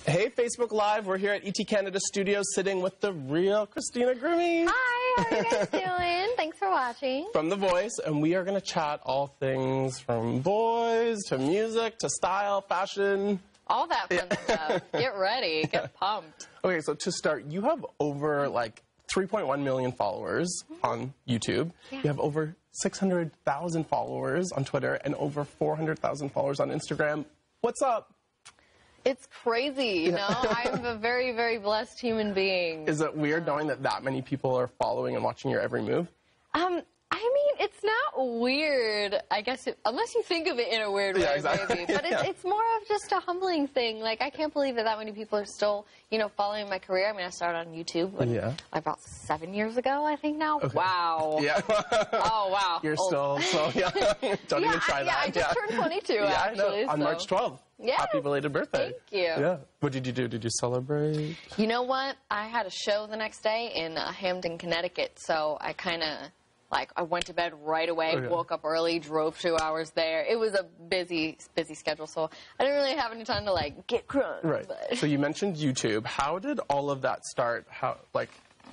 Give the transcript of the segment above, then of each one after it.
Hey, Facebook Live. We're here at ET Canada Studios sitting with the real Christina Grimmie. Hi, how are you guys doing? Thanks for watching. From The Voice, and we are going to chat all things from boys to music to style, fashion. All that fun stuff. Get ready. Get pumped. Okay, so to start, you have over, 3.1 million followers on YouTube. Yeah. You have over 600,000 followers on Twitter and over 400,000 followers on Instagram. What's up? It's crazy, you know? I'm a very, very blessed human being. Is it weird knowing that many people are following and watching your every move? I mean, it's not weird, I guess, unless you think of it in a weird way, exactly. maybe. But it's more of just a humbling thing. Like, I can't believe that many people are still, following my career. I mean, I started on YouTube about 7 years ago, I think now. Okay. Wow. Yeah. Oh, wow. You're still so young. Don't even try that. Yeah, I just turned 22, actually. I know. On March 12th. Yeah. Happy belated birthday. Thank you. Yeah. What did you do? Did you celebrate? You know what? I had a show the next day in Hamden, Connecticut, so I kind of... I went to bed right away, woke up early, drove 2 hours there. It was a busy schedule, so I didn't really have any time to, get crunk. Right. But. So you mentioned YouTube. How did all of that start?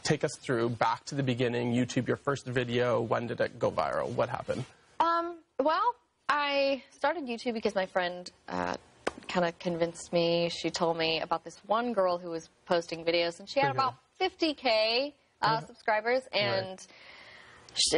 Take us through back to the beginning, YouTube, your first video. When did it go viral? What happened? Well, I started YouTube because my friend kind of convinced me. She told me about this one girl who was posting videos, and she had about 50K subscribers, and...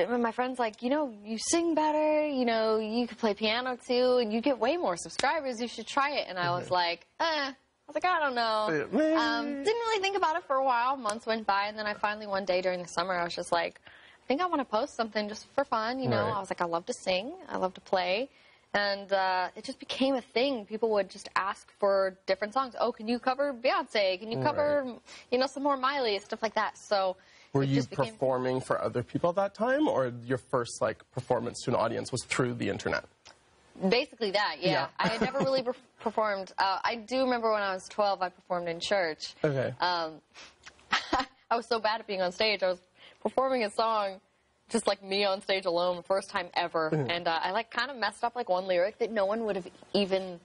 my friend's like, you sing better, you could play piano too, and you get way more subscribers, you should try it. And I was like, I don't know. Didn't really think about it for a while. Months went by, and then I finally, one day during the summer, I was just like, I think I want to post something just for fun, I was like, I love to sing, I love to play. And it just became a thing. People would just ask for different songs. Oh, can you cover Beyonce? Can you cover, some more Miley, stuff like that. So... Were you performing for other people at that time, or your first performance to an audience was through the internet? Basically that, yeah. I had never really performed. I do remember when I was 12, I performed in church. Okay. I was so bad at being on stage. I was performing a song, just me on stage alone, first time ever, and I kind of messed up one lyric that no one would have even,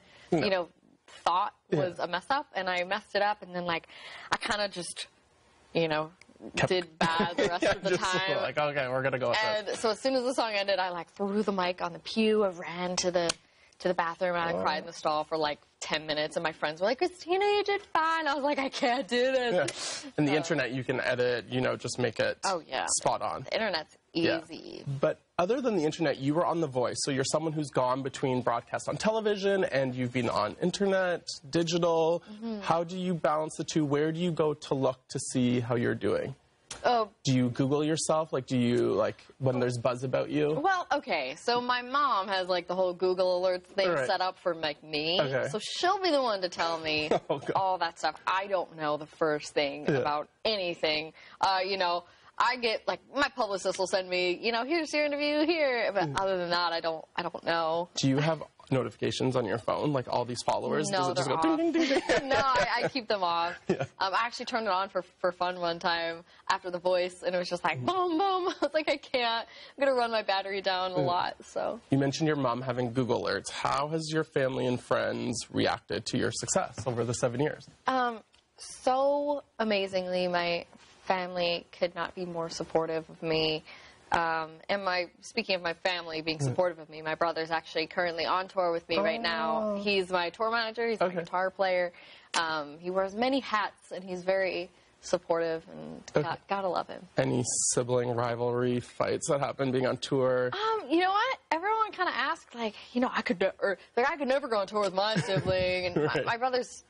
thought was a mess up, and I messed it up, and then I kind of just, did bad the rest of the time. Okay, we're going to go with and this. So as soon as the song ended, I threw the mic on the pew, I ran to the bathroom, and I cried in the stall for 10 minutes, and my friends were like, Christina, you did fine. I was like, I can't do this. Yeah. And the internet, you can edit, just make it spot on. The internet's easy. Yeah. But other than the internet, you were on The Voice, so you're someone who's gone between broadcast on television and you've been on internet, digital. Mm-hmm. How do you balance the two? Where do you go to look to see how you're doing? Oh. Do you Google yourself? Do you, when there's buzz about you? Well, okay, so my mom has, the whole Google alerts thing set up for, me. Okay. So she'll be the one to tell me all that stuff. I don't know the first thing about anything. I get, my publicist will send me, here's your interview here. But other than that, I don't know. Do you have notifications on your phone, all these followers? No, does it just go off. ding, ding, ding, ding? No, I keep them off. Yeah. I actually turned it on for fun one time after The Voice, and it was just boom, boom. I was like, I can't. I'm going to run my battery down a lot, so. You mentioned your mom having Google alerts. How has your family and friends reacted to your success over the 7 years? So amazingly, my family could not be more supportive of me. And speaking of my family being supportive of me, my brother's actually currently on tour with me right now. He's my tour manager. He's my guitar player. He wears many hats, and he's very supportive, and gotta love him. Any sibling rivalry fights that happen being on tour? You know what? Everyone kind of asked, I could never go on tour with my sibling, and my brother's,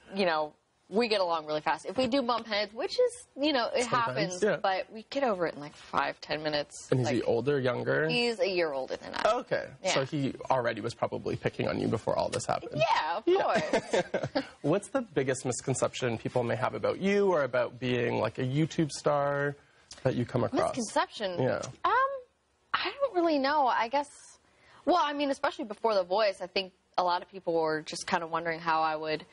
we get along really fast. If we do bump heads, which is, it happens, but we get over it in 5-10 minutes. And is he older, younger? He's a year older than us. Okay. Yeah. So he already was probably picking on you before all this happened. Yeah, of course. What's the biggest misconception people may have about you or about being a YouTube star that you come across? Misconception? Yeah. I don't really know. I guess, especially before The Voice, I think a lot of people were just kind of wondering how I would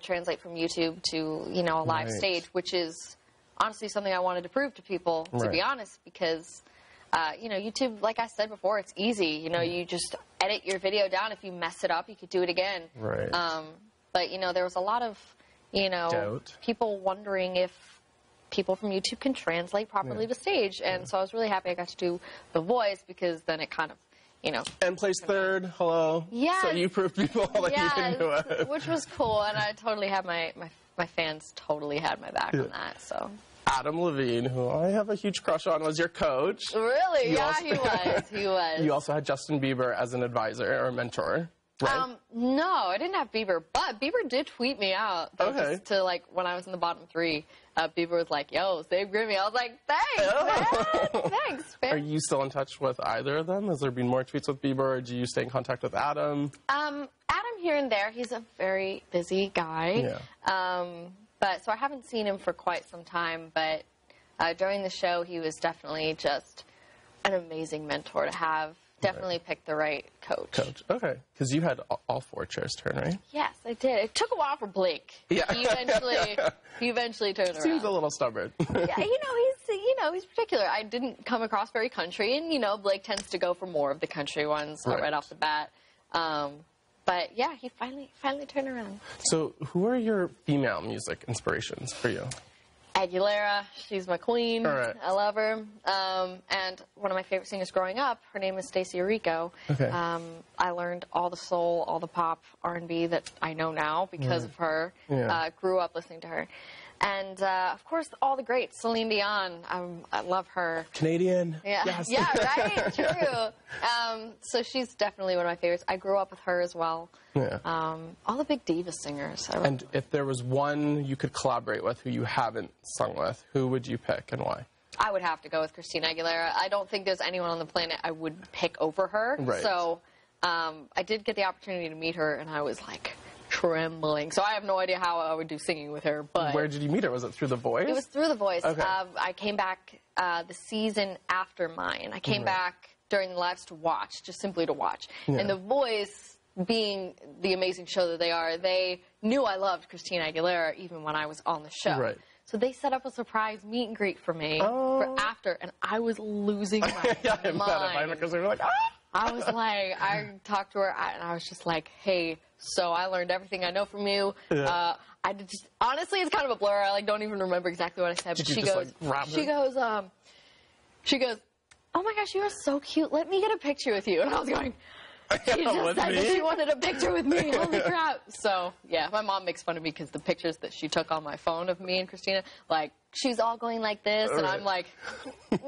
translate from YouTube to, a live stage, which is honestly something I wanted to prove to people, to be honest, because, YouTube, like I said before, it's easy. You just edit your video down. If you mess it up, you could do it again. Right. But, you know, there was a lot of, you know, Doubt. people wondering if people from YouTube can translate properly to stage. And so I was really happy I got to do the voice, because then it kind of, you know. And placed third. Hello. Yes. So you proved people that you can do it. Which was cool. And I totally had my fans totally had my back on that. So. Adam Levine, who I have a huge crush on, was your coach. Really? You Yeah, also- he was. You also had Justin Bieber as an advisor or mentor, right? No, I didn't have Bieber, but Bieber did tweet me out. Okay. Just to, like, when I was in the bottom 3, Bieber was like, "Yo, save Grimmie." I was like, "Thanks, man. Thanks, man." Are you still in touch with either of them? Has there been more tweets with Bieber, or do you stay in contact with Adam? Adam here and there. He's a very busy guy. Yeah. But so I haven't seen him for quite some time. But during the show, he was definitely just an amazing mentor to have. Definitely picked the right coach. Okay. Because you had all 4 chairs turn, right? Yes, I did. It took a while for Blake. Yeah. He eventually turned around. Seems a little stubborn. Yeah, he's particular. I didn't come across very country, and, you know, Blake tends to go for more of the country ones right off the bat. But yeah, he finally turned around. So who are your female music inspirations for you? Aguilera, she's my queen. All right. I love her. And one of my favorite singers growing up, her name is Stacey Orico. Okay. I learned all the soul, all the pop, R&B that I know now because of her. Yeah. Grew up listening to her. And, of course, all the greats. Celine Dion, I love her. Canadian. Yeah, Yes. yeah, right? True. So she's definitely one of my favorites. I grew up with her as well. Yeah. All the big diva singers. And if there was one you could collaborate with who you haven't sung with, who would you pick and why? I would have to go with Christina Aguilera. I don't think there's anyone on the planet I would pick over her. Right. So I did get the opportunity to meet her, and I was like trembling. So I have no idea how I would do singing with her. But Where did you meet her? Was it through The Voice? it was through The Voice. Okay. I came back the season after mine. I came back during the lives to watch, just simply to watch. Yeah. And The Voice, being the amazing show that they are, they knew I loved Christina Aguilera even when I was on the show. Right. So they set up a surprise meet and greet for me for after, and I was losing my Yeah, I mind. because they were like, ah! I was like, I talked to her, and I was just like, "Hey, so I learned everything I know from you." Yeah. I just, honestly, it's kind of a blur. I don't even remember exactly what I said. Did But you just, grab her? She goes, "Oh my gosh, you are so cute. Let me get a picture with you." And I was going, she just With said me? that she wanted a picture with me. Holy crap. So, yeah, my mom makes fun of me because the pictures that she took on my phone of me and Christina, like, she's all going like this, and I'm like I'm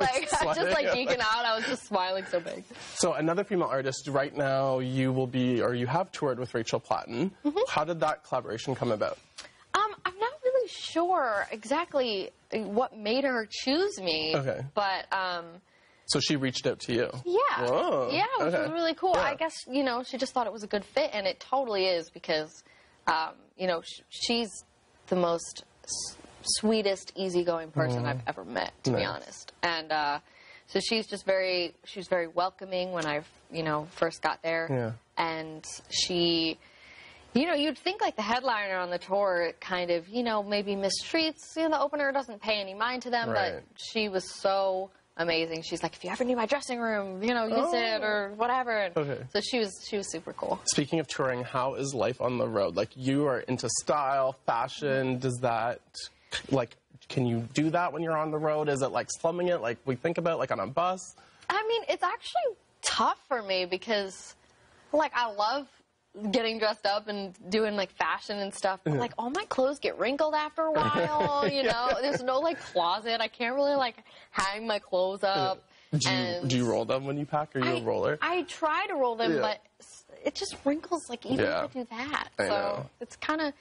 just like geeking out. I was just smiling so big. So another female artist, right now you will be, or you have toured with Rachel Platten. Mm-hmm. How did that collaboration come about? I'm not really sure exactly what made her choose me. Okay. But, So she reached out to you? yeah. Whoa. Yeah, which Okay. was really cool. Yeah. I guess, you know, she just thought it was a good fit, and it totally is because, you know, she's the most sweetest, easygoing person I've ever met, to be honest. And so she's very welcoming when I, you know, first got there. Yeah. And she, you know, you'd think like the headliner on the tour kind of, you know, maybe mistreats, you know, the opener, doesn't pay any mind to them, Right. but she was so amazing. She's like, if you ever need my dressing room, you know, use it or whatever. And Okay. so she was super cool. Speaking of touring, how is life on the road? Like, you are into style, fashion. Does that, like, can you do that when you're on the road? Is it like slumming it, like we think about, like on a bus? I mean, it's actually tough for me because, like, I love getting dressed up and doing, like, fashion and stuff. But, like, all my clothes get wrinkled after a while, you know? There's no, like, closet. I can't really, like, hang my clothes up. Do you roll them when you pack? Are you a roller? I try to roll them, Yeah. but it just wrinkles, like, even if I do that. I So know. it's kind of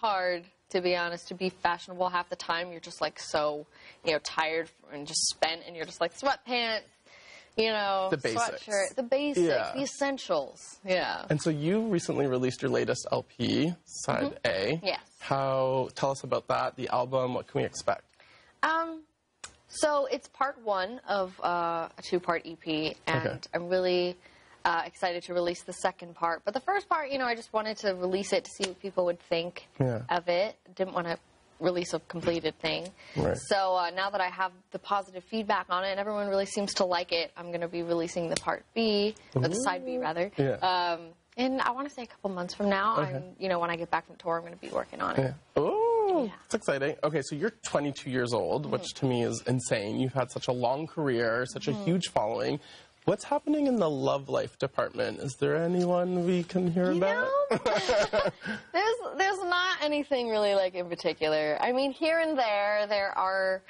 hard, to be honest, to be fashionable half the time. You're just, like, so, you know, tired and just spent, and you're just, like, sweatpants. You know, The basics. sweatshirt, the basics, Yeah. the essentials. Yeah. And so you recently released your latest LP, Side A. Yes. Tell us about that, the album, what can we expect? So it's part one of a two-part EP, and Okay. I'm really excited to release the second part. But the first part, you know, I just wanted to release it to see what people would think of it. Didn't want to release a completed thing. Right. So now that I have the positive feedback on it, and everyone really seems to like it, I'm going to be releasing the part B, or the side B, rather. Yeah. I want to say a couple months from now. Okay. When I get back from tour, I'm going to be working on it. Yeah. Ooh, Yeah. that's exciting. Okay, so you're 22 years old, which to me is insane. You've had such a long career, such a huge following. What's happening in the love life department? Is there anyone we can hear about? There's not anything really like in particular. I mean, here and there are,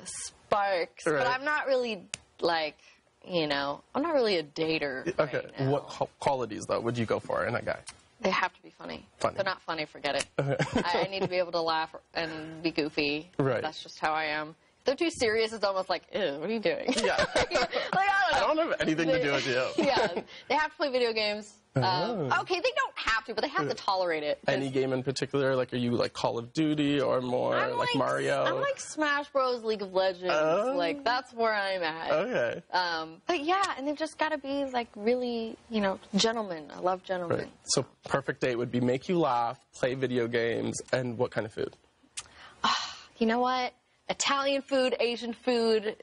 sparks, Right. but I'm not really like, I'm not really a dater. Okay, Right now. what qualities, though, would you go for in a guy? They have to be funny. Funny. If they're not funny, forget it. I need to be able to laugh and be goofy. Right. That's just how I am. If they're too serious, it's almost like, ew, what are you doing? Yeah. I don't have anything to do with you. Yeah. They have to play video games. Oh. Okay, they don't have to, but they have to tolerate it. Any game in particular? Like, are you like Call of Duty or more I'm like Mario? I'm like Smash Bros, League of Legends. Oh. Like, that's where I'm at. Okay. But yeah, and they've just got to be like really, gentlemen. I love gentlemen. Right. So perfect date would be make you laugh, play video games, and what kind of food? You know what? Italian food, Asian food,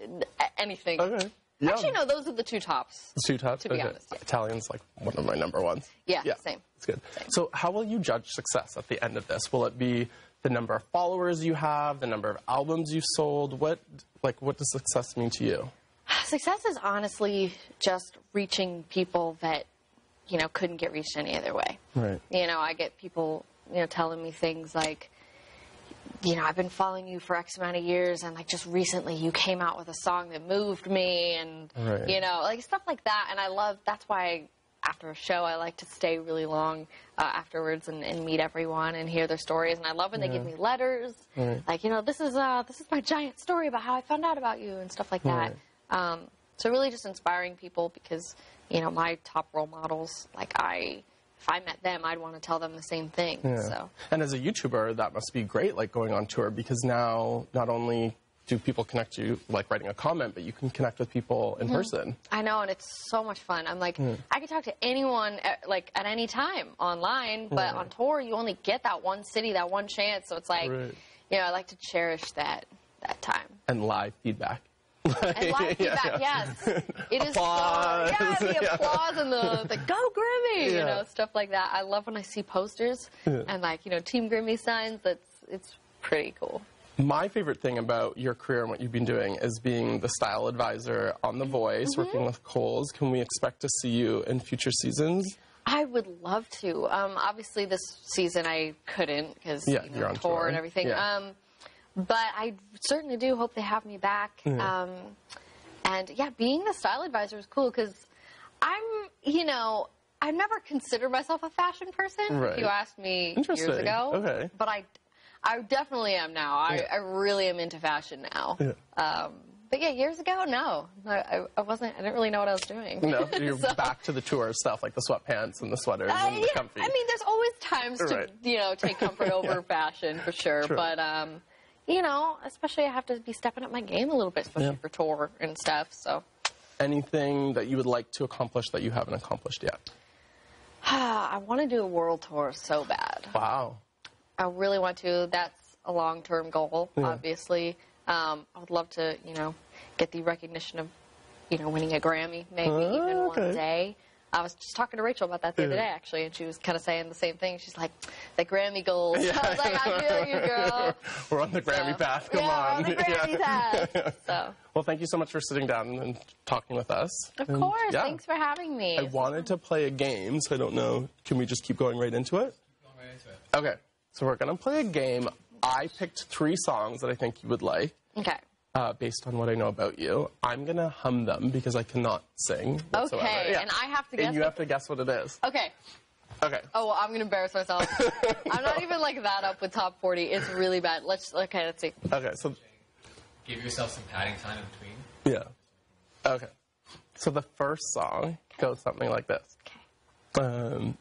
anything. Okay. Yeah. Actually, no, those are the two tops. The two tops? To be honest, yeah. Italian's like one of my number ones. Yeah, same. It's good. So how will you judge success at the end of this? Will it be the number of followers you have, the number of albums you've sold? What does success mean to you? Success is honestly just reaching people that, couldn't get reached any other way. Right. I get people, telling me things like, I've been following you for X amount of years, and like just recently you came out with a song that moved me, and Right. like stuff like that. And that's why after a show I like to stay really long afterwards and meet everyone and hear their stories. And I love when they give me letters, Right. like this is my giant story about how I found out about you and stuff like that. So really just inspiring people because my top role models, like if I met them, I'd want to tell them the same thing. Yeah. So. And as a YouTuber, that must be great, like going on tour, because now not only do people connect you, like writing a comment, but you can connect with people in person. I know, and it's so much fun. I'm like, I can talk to anyone at any time online, but on tour, you only get that one city, that one chance. So it's like, Right. I like to cherish that time. And live feedback. And live feedback, yes. It is Applause. the applause and the go Grimmie, Yeah. stuff like that. I love when I see posters and Team Grimmie signs. It's pretty cool. My favorite thing about your career and what you've been doing is being the style advisor on The Voice, working with Coles. Can we expect to see you in future seasons? I would love to. Obviously, this season I couldn't because you're on tour and everything. Yeah. But I certainly do hope they have me back. And being the style advisor is cool because I've never considered myself a fashion person. Right. If you asked me years Interesting. ago, Okay. But I definitely am now. I really am into fashion now. Yeah. But years ago, no, I wasn't. I didn't really know what I was doing. No, you're back to the tour stuff, like the sweatpants and the sweaters and the comfy. I mean, there's always times to Right. take comfort over fashion for sure. True. But especially I have to be stepping up my game a little bit, especially for tour and stuff. So, anything that you would like to accomplish that you haven't accomplished yet? I want to do a world tour so bad. Wow. I really want to. That's a long-term goal, obviously. I would love to, get the recognition of, winning a Grammy, maybe even one day. I was just talking to Rachel about that the other day, actually, and she was kind of saying the same thing. She's like, the Grammy goals. I was like, I feel you, girl. We're on the Grammy path. Come on. We're on the Grammy path. So. Well, thank you so much for sitting down and talking with us. Of course. Thanks for having me. I wanted to play a game, so I don't know. Can we just keep going right into it? Going right into it. Okay. So we're going to play a game. I picked 3 songs that I think you would like. Okay. Based on what I know about you. I'm going to hum them because I cannot sing whatsoever. Okay, and I have to guess. And you have to guess what it is. Okay. Okay. Oh, well, I'm going to embarrass myself. I'm not even that up with top 40. It's really bad. Let's see. Okay, so... Give yourself some padding time in between. Yeah. Okay. So the first song goes something like this. Okay.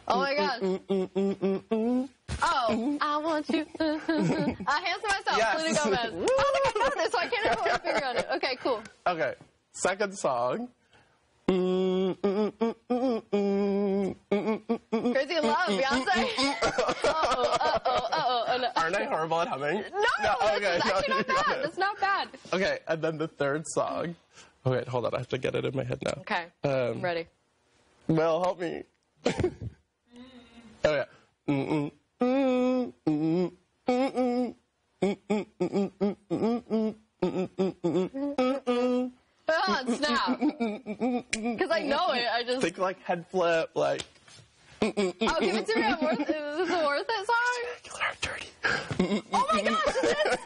Oh my gosh. Oh, I want you. I answer myself. Yes. Selena Gomez. I don't think I know this, so I can't even figure out it. Okay, cool. Okay. Second song. Crazy in Love, Beyonce. Oh no. Aren't I horrible at humming? No, that's actually not bad. That's not bad. Okay, and then the third song. Oh, wait, hold on. I have to get it in my head now. Okay, I'm ready. Mel, help me. Oh, yeah. Snap. Because I know it. I just... Think like head flip, like... Oh, give it to me. Is this a worth it song? Dirty. Oh my gosh, is it?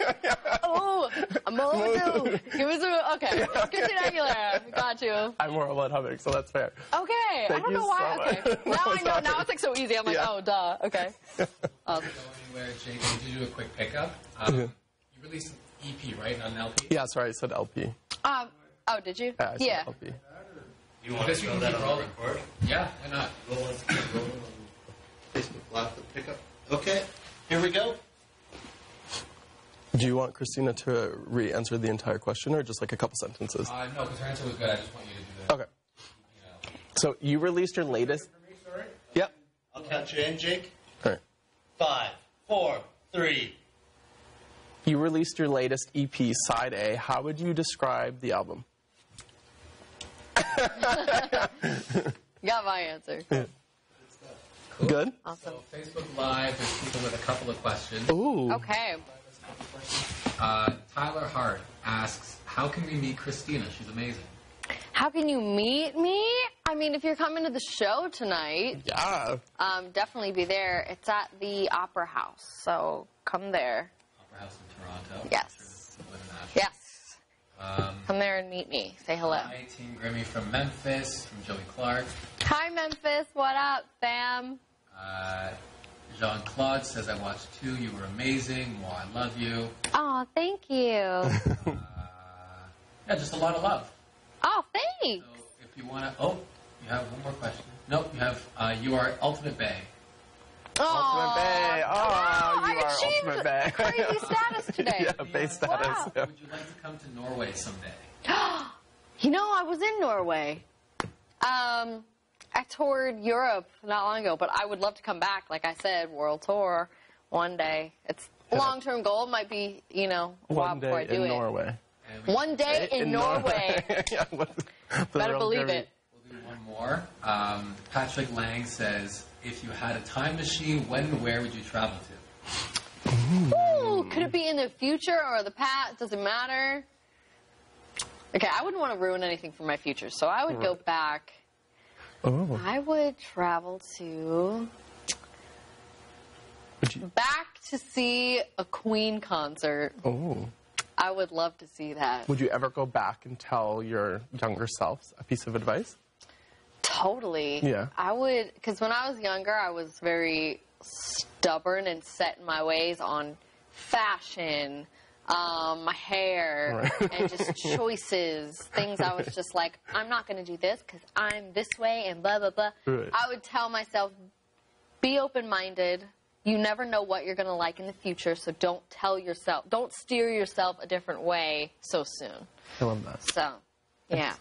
Oh, I'm overdue. Give it to me. Okay, it's Christina Aguilera. Got you. I'm horrible at humming, so that's fair. Okay, I don't know why. So Okay, now I know. Now it's like so easy. I'm like, oh, duh. Okay. Go anywhere, Jake. Did you do a quick pickup? You released an EP, right? Not an LP? Yeah, sorry, I said LP. Oh, did you? Yeah, I said LP. You want to throw that on record? Yeah, why not? Facebook Live the pickup. Okay, here we go. Do you want Christina to re-answer the entire question or just like a couple sentences? No, because her answer was good. I just want you to do that. Okay. So you released your latest... Yep. I'll count you in, Jake. All right. 5, 4, 3. You released your latest EP, Side A. How would you describe the album? Got my answer. Yeah. Cool. Good? Awesome. So Facebook Live, there's people with a couple of questions. Ooh. Okay. Tyler Hart asks, how can we meet Christina? She's amazing. How can you meet me? I mean, if you're coming to the show tonight, Yeah. definitely be there. It's at the Opera House, so come there. Opera House in Toronto. Yes. Yes. Come there and meet me. Say hello. Hi, Team Grimmie from Memphis, from Joey Clark. Hi, Memphis. What up, fam? Jean-Claude says, I watched too. You were amazing. Moi, I love you. Oh, thank you. Yeah, just a lot of love. Oh, thanks. So if you want to... Oh, you have one more question. Nope, you have... you are Ultimate Bae. Ultimate Bae. Oh, I you are achieved Ultimate Bae. crazy status today. Yeah, Bae status. Wow. Yeah. Would you like to come to Norway someday? You know, I was in Norway. I toured Europe not long ago, but I would love to come back. Like I said, world tour one day. It's a long-term goal. Might be, a while One before I day do in it. Norway. One day in Norway. Yeah, Better believe it. We'll do one more. Patrick Lang says, if you had a time machine, when and where would you travel to? Ooh, could it be in the future or the past? Doesn't matter. Okay, I wouldn't want to ruin anything for my future, so I would go back. Oh. I would travel to... back to see a Queen concert. Oh. I would love to see that. Would you ever go back and tell your younger self a piece of advice? Totally. Yeah. I would, because when I was younger, I was very stubborn and set in my ways on fashion, my hair, right. and just choices, things I was just like, I'm not going to do this because I'm this way and blah, blah, blah. Right. I would tell myself, be open-minded. You never know what you're going to like in the future, so don't steer yourself a different way so soon. I love that. So, yeah.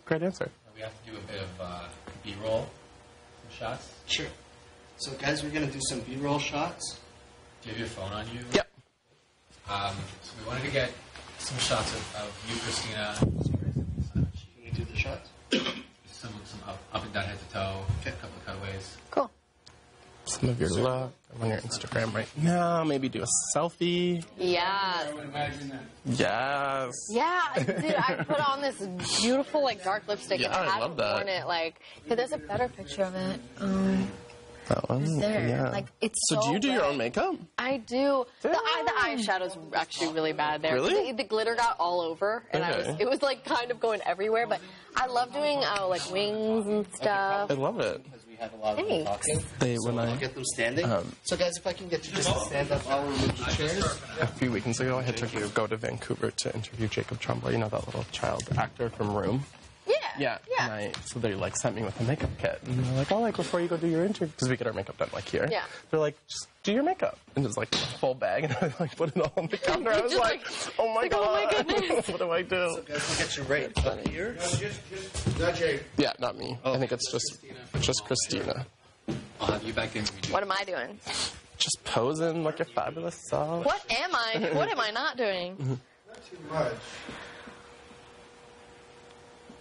Great answer. We have to do a bit of B-roll, some shots. Sure. So, guys, we're going to do some B-roll shots. Do you have your phone on you? Yep. So we wanted to get some shots of you, Christina. Can we do the shots? Some up and down, head to toe, a couple of cutaways. Cool. Some of your love on your Instagram right now. Maybe do a selfie. Yeah. I would imagine that. Yes. Yeah, dude, I put on this beautiful, dark lipstick Yeah, and I I love haven't that. worn it, okay, there's a better picture of it. That one? There. Yeah. It's So do you do your bright. own makeup? I do. The eyeshadow's actually really bad there. Really? The glitter got all over, and Okay. it was kind of going everywhere, but I love doing, wings and stuff. I love it. Because we have a lot of Thanks. talking. When I'll get them standing. So, guys, if I can get you just to stand up, I'll remove the chairs. a few weekends ago, I had to go to Vancouver to interview Jacob Tremblay, that little child actor from Room. Yeah. And so they sent me with a makeup kit, and they're like, before you go do your interview, because we get our makeup done here. Yeah. They're like, just do your makeup, and it was a full bag, and I put it all on the counter. I was Just like, oh my god, oh my goodness. what do I do? So, guys, we'll get you right up here. Not Jake. Yeah, not me. I think it's just Christina. I'll have you back in. What am I doing? Just posing like your fabulous self. What am I? What am I not doing? Not too much.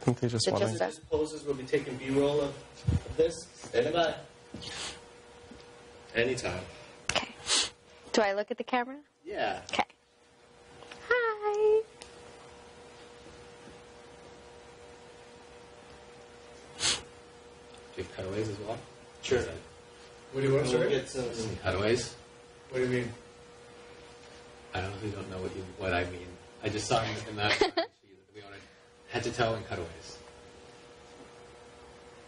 I think they just It want just to... says- This poses, we'll be taking B-roll of this. Stand by. Anytime. Okay. Do I look at the camera? Yeah. Okay. Hi. Do you have cutaways as well? Sure. What do you want, We'll sorry? get some. Cutaways? What do you mean? I don't know if you don't know what I mean. I just saw in that sheet that we wanted head to toe and cutaways.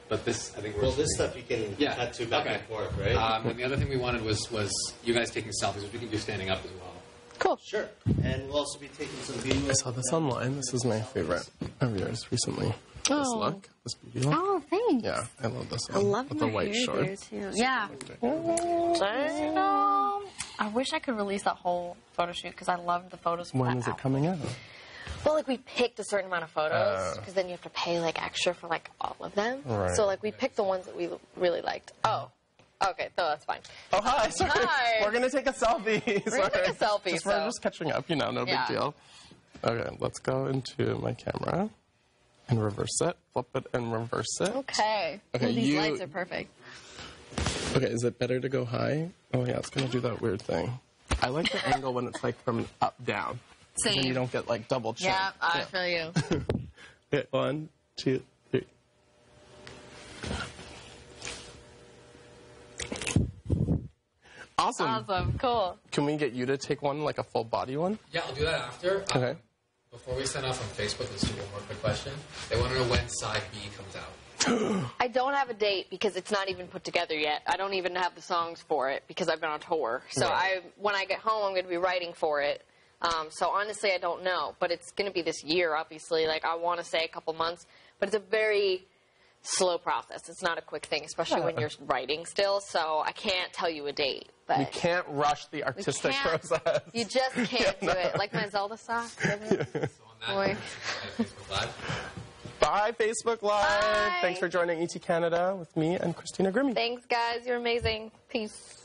But this, I think we're... Well, this stuff you can cut to back and forth, right? And the other thing we wanted was you guys taking selfies, which we can do standing up as well. Cool. Sure. And we'll also be taking some B-roll. I saw this online. This is my favorite of yours recently. This look. This beauty look. Oh, thanks. Yeah, I love this I one. love with my the white hair there, shorts. too. Yeah. I wish I could release that whole photo shoot because I loved the photos. When is it coming out? Well, like we picked a certain amount of photos because then you have to pay like extra for like all of them. Right. So like we picked the ones that we really liked. Oh, okay, so that's fine. Oh, hi. Sorry. Hi. We're going to take a selfie. We're gonna take a selfie, We're so- just catching up, no Yeah. big deal. Okay, let's go into my camera and reverse it. Flip it and reverse it. Okay. Okay, Ooh, these you- lights are perfect. Okay, is it better to go high? Oh, yeah, it's going to do that weird thing. I like the angle when it's like from up down. Then you Same. don't get like double chin. Yeah, I feel you. Okay, 1, 2, 3. Awesome. Awesome. Cool. Can we get you to take one, like a full body one? Yeah, I'll do that after. Okay. Before we send off on Facebook, let's do one more quick question. They want to know when side B comes out. I don't have a date because it's not even put together yet. I don't even have the songs for it because I've been on tour. So Right. when I get home, I'm going to be writing for it. So honestly, I don't know. But it's going to be this year, obviously. Like, I want to say a couple months. But it's a very slow process. It's not a quick thing, especially when you're writing still. So I can't tell you a date. But We can't rush the artistic process. You just can't do it. Like my Zelda sock. So on that, Boy. Facebook Live. Bye, Facebook Live. Bye. Thanks for joining ET Canada with me and Christina Grimmie. Thanks, guys. You're amazing. Peace.